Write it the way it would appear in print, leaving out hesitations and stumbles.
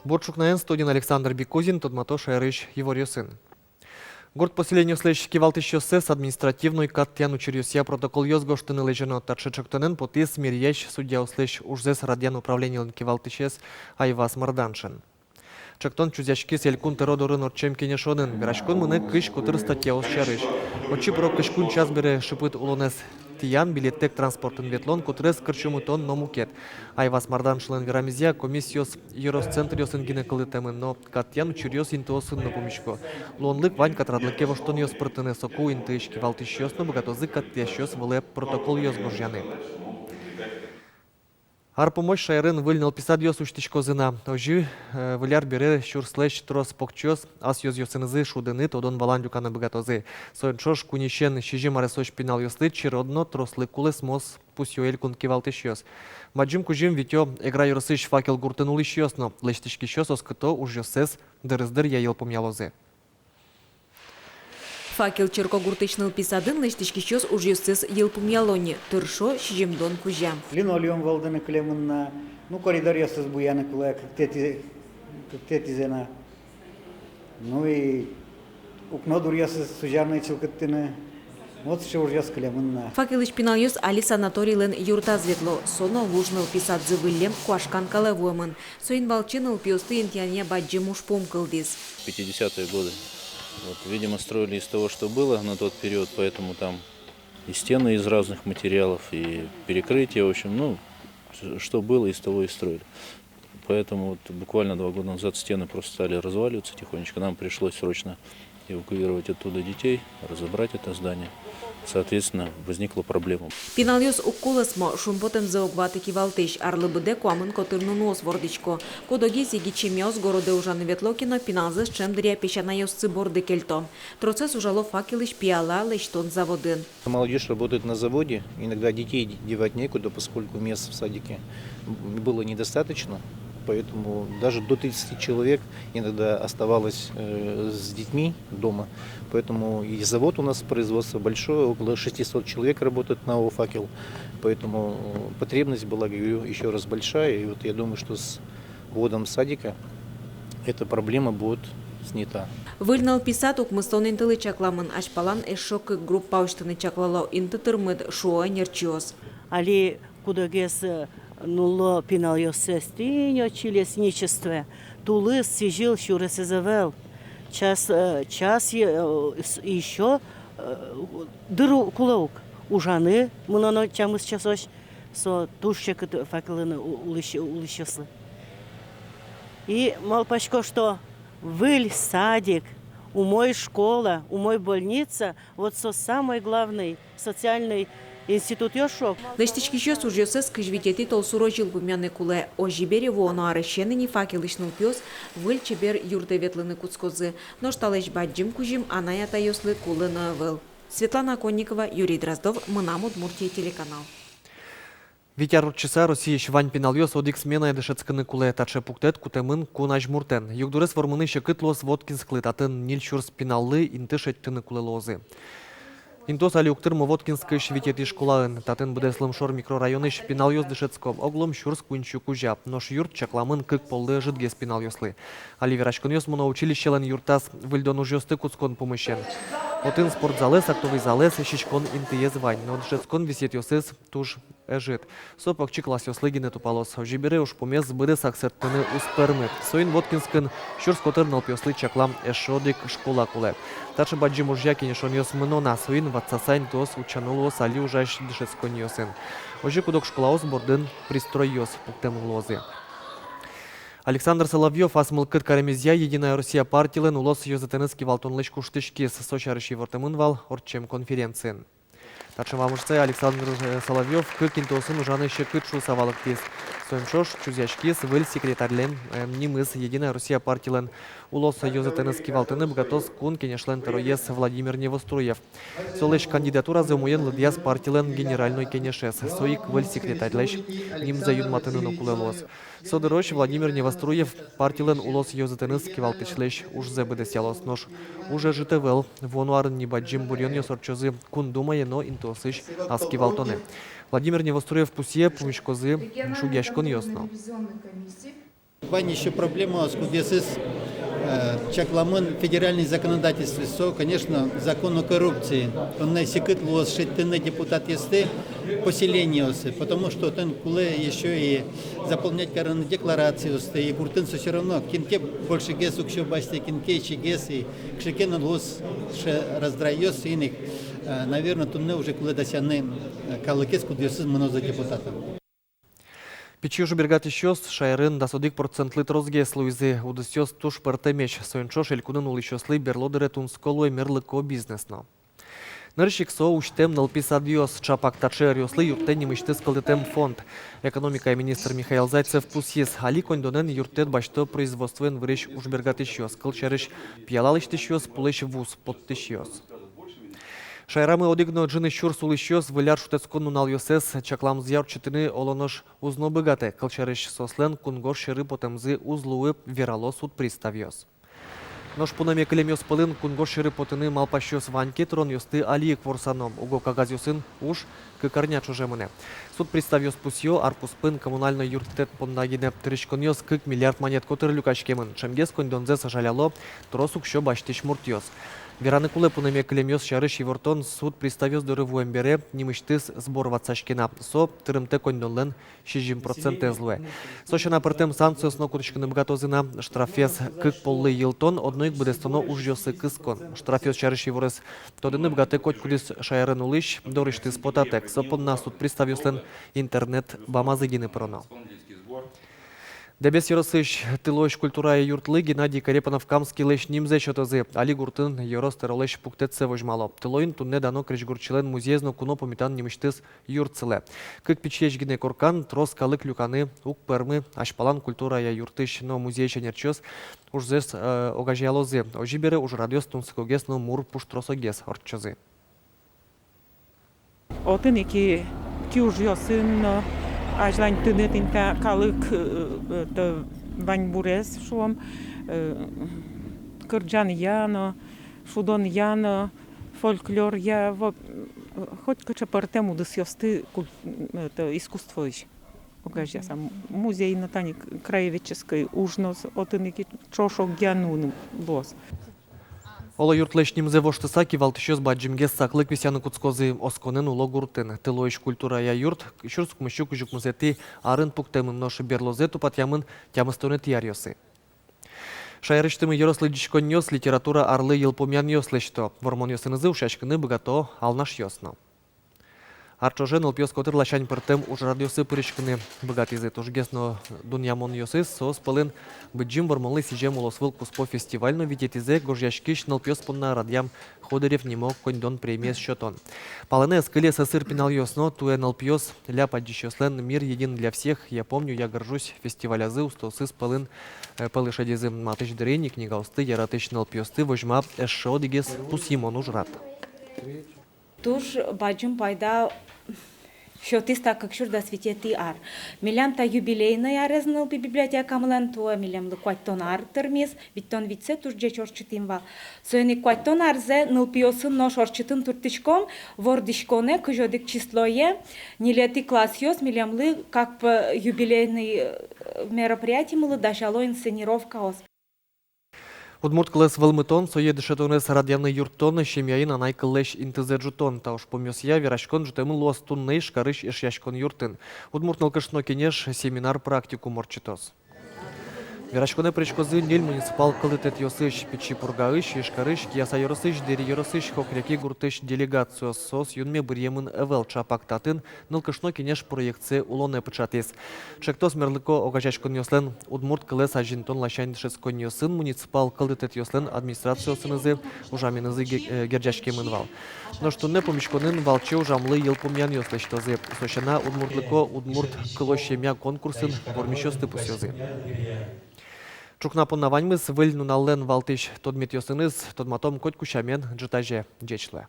Борчукнаен студен Александр Бекузин, Тодмато Шайрыш, Еворьюсын. Город поселению слэш кивалты с административной каттяну черюсья протокол ёзгоштыны лежено татшачоктанын потис мирьяш судья услэш ужзес радиан управление кивалты щес Айвас Марданшин. Чактон чузяшки селькун теродорын отчем кенешонын, бирашкон мыны кыш кутыр статья ушчарыш. Очи про кышкун час бере шипыт улонес тиян билеттек транспортын ветлон кутрес кырчумытон номукет. Айвас Марданшылын верамизия комиссиос Евросцентриосын гинекалытемын, но каттян чурьос интоосын напомишко. Лонлык вань катрадлыке воштон ёс пыртыны соку интыышки валтыш но богатозы каттящёс выле протокол ёс гожьяны. Арпомощь шайрын выльнал писад ёс уштичко зына. Ожи выляр бере щурслэш трос покчёс, ас ёс ёсынызы шудыны, тодон валандюканы богатозы. Соеншош кунищен щижи маресош пинал ёслы, чиродно трослы кулес мос пусть ёэль кун кивалтыш ёс. Маджим кужим витё игра юрсыш факел гуртынулыш ёсно, лештички щёс оскыто уж ёсес дырыздыр яел помялозы. Факел черко гуртычныл писадын лештичкищёс уж ёсес елпумялони, тыршо щижимдон кужа. Линолеум валдыны клемынна, ну коридор ёсес буяны кулая, как тети зена. Ну и укно дур ёсес сужарный чилкыттыны, вот что уж ёс клемынна. Факел ишпинал ёс али санаторийлен юрта зветло, соно лужныл писадзы вылем куашкан калавуэмын. Соин балчыныл пиосты интяне баджим уж помкылдис. 50-е годы. Вот, видимо, строили из того, что было на тот период, поэтому там и стены из разных материалов, и перекрытия, в общем, ну, что было, из того и строили. Поэтому вот буквально 2 года назад стены просто стали разваливаться тихонечко. Нам пришлось срочно эвакуировать оттуда детей, разобрать это здание. Соответственно, возникла проблема. Пиналёс уккуласмо шумпотем заогваты кивалтыш, арлыбыде куамын котырнунуос вордичко. Кодоги сигичемёс городе ужаны ветлокино пиналзы чем дыря песчанаёс цыборды кельто. Процесс ужало факелыш пиала лештон заводын. Молодежь работает на заводе, иногда детей девать некуда, поскольку мест в садике было недостаточно. Поэтому даже до 30 человек иногда оставалось с детьми дома. Поэтому и завод у нас производство большое, около 600 человек работает на ОФАКел. Поэтому потребность была, говорю, еще раз большая. И вот я думаю, что с вводом садика эта проблема будет снята. Выльнал писат укмыстон интылы чакламын ашпалан эшок группа уштыны чаклало интытырмыд шуа нерчиос. Али кудогес нуло пинал ёсестиньо чилесничество. Тулыс сижил щуресезавел. Час еще дыру кулаук. Ужаны мыноно чамыс часош со тушчек факелыны улыщеслы. И малпачко, что выль садик, у мой школа, у мой больница, вот со самый главный социальный институт ёшок. Лештичкищёс уж ёсес кыжвитети толсуро жылбумяны куле. Ожибери воно арещенени факелышныл пёс, выль чебер юрте ветлыны куцкозы. Но шталыш баджим кужим, анаята ёслы кулына выл. Светлана Конникова, Юрий Дроздов, Мынам Удмуртия телеканал. Витяр часа Россия швань пинал ёс одик смена эдешецканы куле таче пуктет кутемын кунаж муртен. Югдурес вормыны шекытлос Воткинсклы татын нильчурс пиналлы интышеттыны куле лозы. Интос али уктырмы Воткинская швитети школаын, татын бдеслым шор микрорайоны шпинал ёс дышецков, оглом шурс кунчу кужап, нош юрт чакламын кык полды жидге спинал ёслы. Али верашкон ёс муна училищелен юртас выльдон уж ёсты куцкон помыщен. Отын спортзалес, актовый залес, шишкон интыез вань, но дышецкон висет ёсыз туж эжит. Сопак чиклас ёслыгине тупалос, жибере уж помес быды саксертыны успермыт. Соин Воткинскын шурс котырнал пёслы чаклам эшодик школа куле. Таче баджи мужья кенешон ёс мынона, соин ватсасайн тос учанулос али ужаш дышецкон ёсын. Ожи кудок школаос бордын пристрой ёс пуктем лозы. Александр Соловьев асмылкыт каремезия Единая Россия партиялен улос ёзетенески валтонлыш куштышки с сочарыши вортемынвал орчем конференциян. Таче мамышце Александр Соловьев кыкин тосын ужаны шекыт шу савалык тез. Соемшош чузяшкис выль секретарлен нимыз Единая Россия партиялен улос ёзетенески валтыны бгатос кун кенешлен тероес Владимир Невоструев. Солыш кандидатура замуен лыдьяс партиялен генеральной кенешес. Соик выль секретарлеш нимза юдматыны нокулелос. Содырош Владимир Невоструев партиялен улос ёзетенески валтышлеш уж зебыдесялос нож. Уже житевел вонуарын нибаджим бурьон ёсорчозы кун думае, но интосыш аски валтоны. Владимир Невоструев пусье пумишкозы шугяшкон ёсно. Вань еще проблема, скудесыс чакламын федеральное законодательство, со, конечно, закон о коррупции. Он на секрет лошадь депутат есты поселение, потому что он куле еще и заполнять караны декларации, и гуртын все равно кинке больше гес укшо басте кинке гес и кшекен он гос раздрайос и них. Наверное, тут не уже куле досяны калыкес кудесыз много депутатов. Печи жубергат ищёс, шайрын да содик процентлы трозгес луизе, удысёс туш пертемеч, соенчо шелькунын улищёслы берлодере тунсколуэ мерлыко бизнесно. Нырщик со уштем налпис адьос, чапак тачер юслы юртен немышты скалдетем фонд. Экономика министр Михаил Зайцев пусьес, али кондонен юртет башто производствен врещ ужбергат ищёс, кылчерыш пьялалыш тищёс, пулыш вуз под тищёс. Шайрамы одигно джины щур сулищёс, выляр шутецкону нал йосес, чаклам зяр читыны олонош узно богате, кылчерыш сослен кунгор шыры потемзы узлуы верало суд приставьёс. Нож пунаме клемёс пылын кунгор шыры потыны малпащёс ваньки трон йосты алиек ворсаном, уго кагазюсын уж кыкарня чужемыне. Суд приставьёс пусьё, аркус пын коммунальный юртет пондагине тырышконьёс кык миллиард монет котыр люкачкемын, чемгес кондонзе сажаляло, тросук шо баштиш муртьёс. Вераны куле пунаме клемёс шарыш евортон суд приставёс дырыву эмбере нимыштыс сбор вацашкина. Со тырымте кондонлен 60% злуе. Сошана пыртем санкциос но кутышкыны бгатозына штрафес кык поллы йылтон одноик быдестоно уж йосы кыскон. Штрафес шарыш еворес тодыны бгате коть кудис шайрын улыш дорыштыс потатек. Сопон на суд приставёслен интернет бамазыгины проно. Дебес йоросыш тылош культура и юртлы Геннадий Карепанов камский леш нимзе шотозы. Али гуртын йорос теролеш пуктетсе вожмало. Тылоин тунне дано крышгурчилен музеезно куно помитан немыштыз юртцыле. Кык пичеш гине коркан, трос калык люканы, ук пермы, ашпалан культура я юртыш, но музей ченерчёс ужзес огажиалозы. Ожибере уж радиос тунскогес, но мур пуштросогес орчозы. Otın ki ujuyosun ajlan tünetinta kalık da van bures şuam kırcan yana şudon yana folklor ya хоть кача партему да сёсты искусство ищ. Покажи сам музей Натани краеведческой ужнос отыники чошок гянун бос. Ола юртлеш нимзе воштысаки валтышёс баджимгес саклык висяны куцкозы осконен уло гуртын. Тылоиш культура я юрт, щурск мыщу кужук музети арын пуктемын ноши берлозету патямын тямыстоны тиарьосы. Шайрыштымы йорослы дичконьёс литература арлы йылпомян йослешто. Вормон йосынызы ушашкыны богато алнаш йосно. Арчожен алпьёс котыр лачань пыртем уж радиосы пырышкыны богатизы. Тужгесно дуньямон йосы сос пылын быджим вормонлы сижем улосвыл куспо фестивально видетизе гожьяшкиш налпьёс понна радьям ходырев немо кондон премиес счетон. Палыне скыле сосыр пинал йосно туе налпьёс ля паддищёслен мир един для всех. Я помню, я горжусь фестивалязы устосы с пылын пылышадизы матыш дрени книгаусты яратыш налпьёсты вожма эшшодигес пусимон ужрат. Туж баджим пайда шотиста как шурда светети ар. Милянта юбилейная резнул би библиотека млантуа милям луквайтон ар термис, виттон вице туж же чорчитим вал. Соени квайтон арзе нылпиосын но шорчитын туртичком, вордишконе кыжодик числое, нилети классиос милямлы как по юбилейный мероприятий мылы дашало инсценировка ос. Удмурт клес вылмытон, соеды шетонес радьяны юртон, шемьяин анай кылеш интезеджутон, тауш помёсья верашкон жутемы луас туннейш карыш ишяшкон юртын. Удмурт налкашно кенеш семинар практику морчитос. Верашконе причкозы нель муниципал кылытет йосыш печи пургаыш, ешкарыш, кияса йоросыш, дери йоросыш, хокреки гуртыш делегацию сос юнме бырьемын эвел чапактатын, налкашно кенеш проекция улоне пычатес. Чектос мерлыко огачашкон йослен, удмурт кылес ажинтон лащань шецкон йосын, муниципал кылытет йослен администрацию сынызы, ужаминызы герджашкемын вал. Но что не помешконын валче ужамлы елпомян йослештозы. Сощана удмуртлыко удмурт кылощемя конкурсын вормищосты пусёзы. Чукна поннаваньмыз выльну наллен валтыш тодмет йосыныз, тодматом коть кушамен джитаже джечле.